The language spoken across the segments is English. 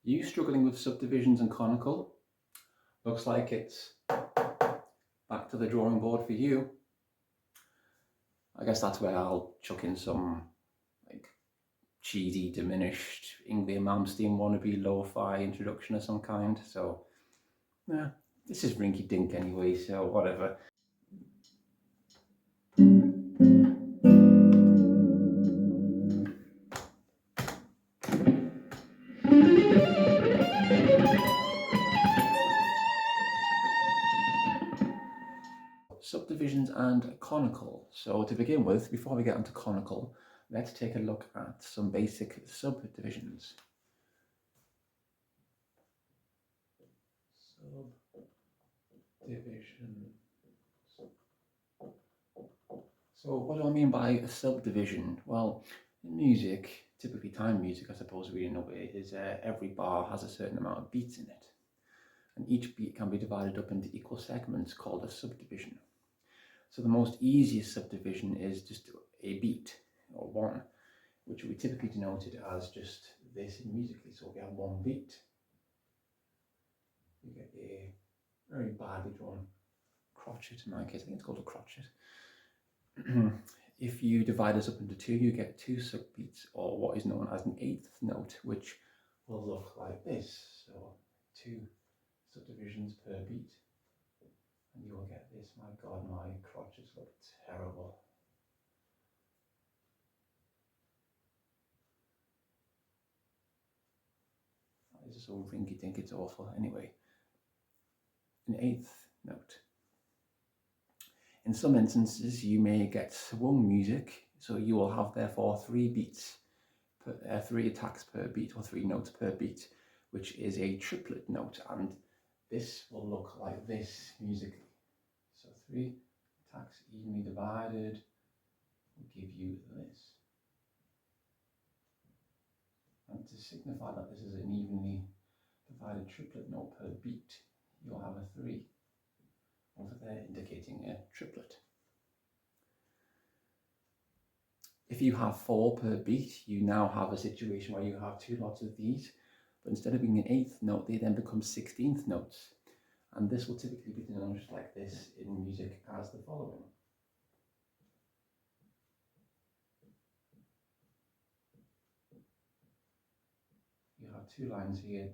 You struggling with subdivisions and Konnakol? Looks like it's back to the drawing board for you. I guess that's where I'll chuck in some like cheesy, diminished Ingvar Malmsteen wannabe lo-fi introduction of some kind. So yeah, this is rinky-dink anyway, so whatever. Subdivisions and Konnakol. So to begin with, before we get into Konnakol, let's take a look at some basic subdivisions. Subdivision. So what do I mean by a subdivision? Well, in music, typically time music, I suppose we know it is, every bar has a certain amount of beats in it. And each beat can be divided up into equal segments called a subdivision. So the most easiest subdivision is just a beat, or one, which we typically denoted as just this musically. So we have one beat. You get a very badly drawn crotchet in my case. I think it's called a crotchet. If you divide this up into two, you get two subbeats, or what is known as an eighth note, which will look like this. So two subdivisions per beat, and you will get this. My God, my crotchets look terrible. This is so rinky-dink, it's awful. Anyway, an eighth note. In some instances, you may get swung music, so you will have therefore three beats, three attacks per beat, or three notes per beat, which is a triplet note, and this will look like this musically. So three attacks evenly divided will give you this. And to signify that this is an evenly divided triplet note per beat, you'll have a 3 over there indicating a triplet. If you have 4 per beat, you now have a situation where you have two lots of these, but instead of being an 8th note, they then become 16th notes. And this will typically be denoted like this in music as the following. You have two lines here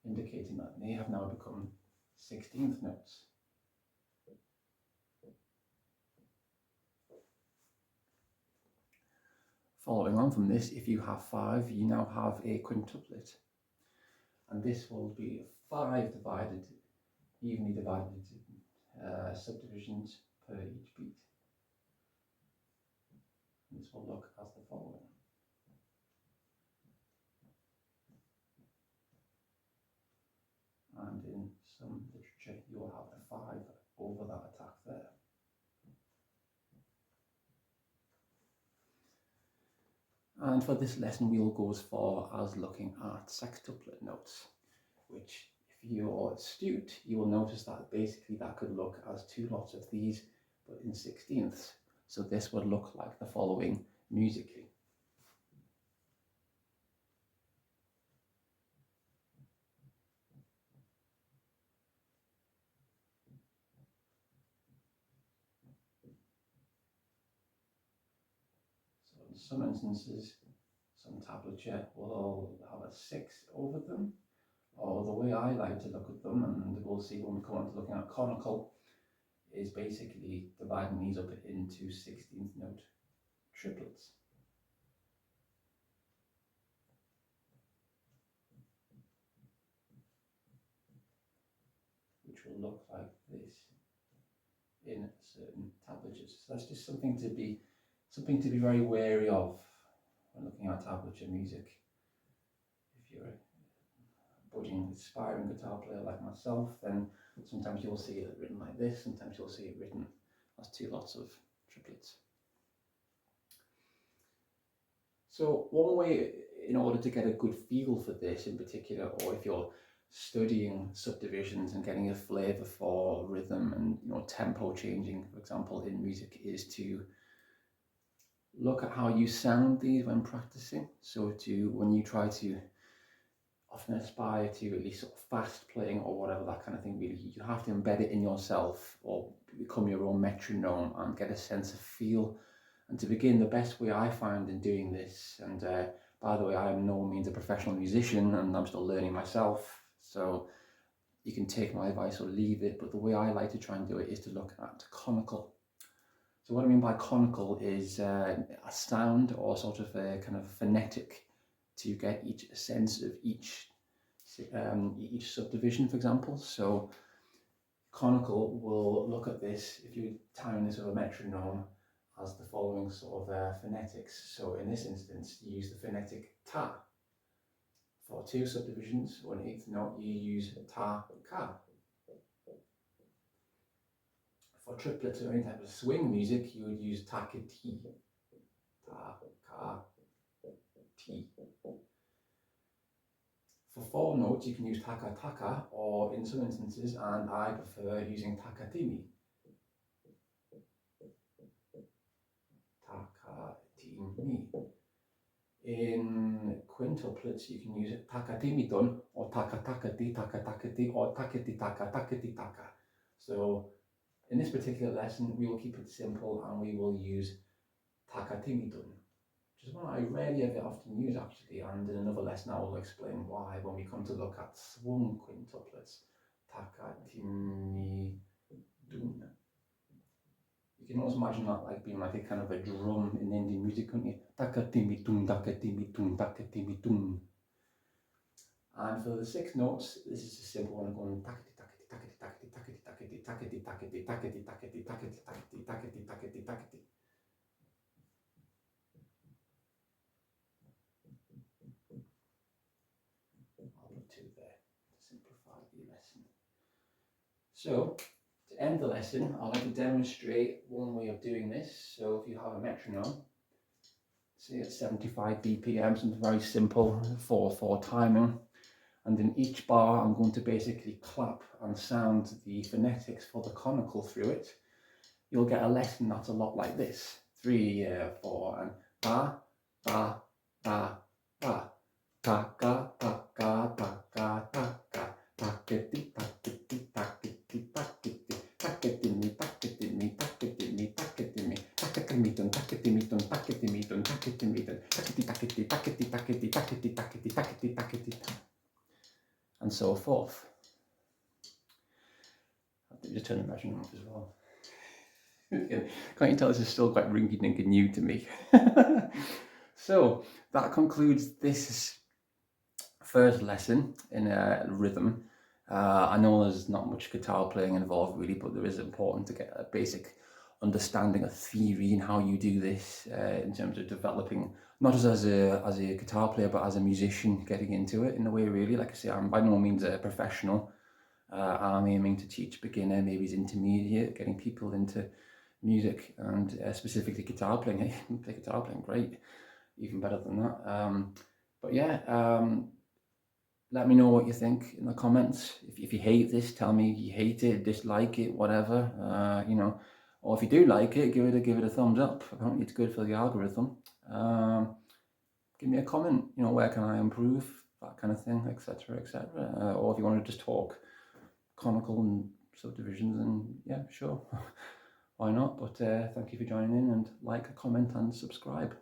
indicating that they have now become 16th notes. Following on from this, if you have 5, you now have a quintuplet. And this will be 5 evenly divided subdivisions per each beat. And this will look as the following. And in some literature, you will have a 5 over that attack there. And for this lesson, we'll go as far as looking at sextuplet notes, which, if you're astute, you will notice that basically that could look as two lots of these, but in 16ths. So this would look like the following musically. So in some instances, some tablature will have a 6 over them, or the way I like to look at them, and we'll see when we come on to looking at Konnakol, is basically dividing these up into 16th note triplets. Which will look like this in certain tablatures. So that's just something to be very wary of when looking at tablature music. If you're a budding, aspiring guitar player like myself, then sometimes you'll see it written like this, sometimes you'll see it written as two lots of triplets. So one way, in order to get a good feel for this in particular, or if you're studying subdivisions and getting a flavour for rhythm and tempo changing, for example, in music, is to look at how you sound these when practicing. So when you try to often aspire to at least sort of fast playing or whatever, that kind of thing. Really, you have to embed it in yourself or become your own metronome and get a sense of feel. And to begin, the best way I find in doing this, and by the way, I am no means a professional musician and I'm still learning myself, so you can take my advice or leave it, but the way I like to try and do it is to look at konnakol. So what I mean by konnakol is a sound or sort of a kind of phonetic to get each sense of each subdivision, for example. So konnakol will look at this, if you time this with a metronome, as the following sort of phonetics. So in this instance, you use the phonetic ta. For two subdivisions, 1/8 note, you use ta, ka. For triplets or any type of swing music, you would use ta, ka, ti. Ta, ka, ti. For 4 notes, you can use taka, taka, or in some instances, and I prefer using takatimi. Takatimi. In quintuplets, you can use takatimiton, or takatakati, takatakati, or takati taka, takati taka. So in this particular lesson, we will keep it simple and we will use takatimiton, which is one I rarely ever often use actually, and in another lesson I will explain why when we come to look at swung quintuplets. Takatimidun. You can also imagine that like being like a kind of a drum in Indian music, couldn't you? Takatimidun, takatimidun, takatimidun. And for the 6 notes, this is a simple one, going takati takati takati takati takati takati takati takati takati takati takati takati takati takati. I'll put 2 there to simplify the lesson. So to end the lesson, I'd like to demonstrate one way of doing this. So if you have a metronome, say at 75 BPM, something very simple for timing. And in each bar, I'm going to basically clap and sound the phonetics for the konnakol through it. You'll get a lesson that's a lot like this. 3, 4, and ba, ba, ba, ba. Taka, taka, taka, taka. Takati, takati, takati, takati. Takatimi, takatimi, takatimi, takatimi. Takatimiton, takatimiton, takatimiton, takatimiton. Takati, takati, takati, takati, takati, takati, takati, takati. And so forth. I'll just turn the measurement off as well. Can't you tell this is still quite rinky-dink and new to me? So that concludes this first lesson in rhythm. I know there's not much guitar playing involved really, but there is important to get a basic understanding of theory and how you do this in terms of developing, not just as a guitar player, but as a musician, getting into it in a way really. Like I say, I'm by no means a professional. I'm aiming to teach beginner, maybe intermediate, getting people into music and specifically guitar playing. Hey, play guitar playing, great, even better than that. But yeah, let me know what you think in the comments. If you hate this, tell me you hate it, dislike it, whatever. You know, or if you do like it, give it a thumbs up. Apparently, it's good for the algorithm. Give me a comment. You know, where can I improve, that kind of thing, etc., etc. Or if you want to just talk konnakol and subdivisions, and yeah, sure. Why not? But thank you for joining in, and like, comment and subscribe.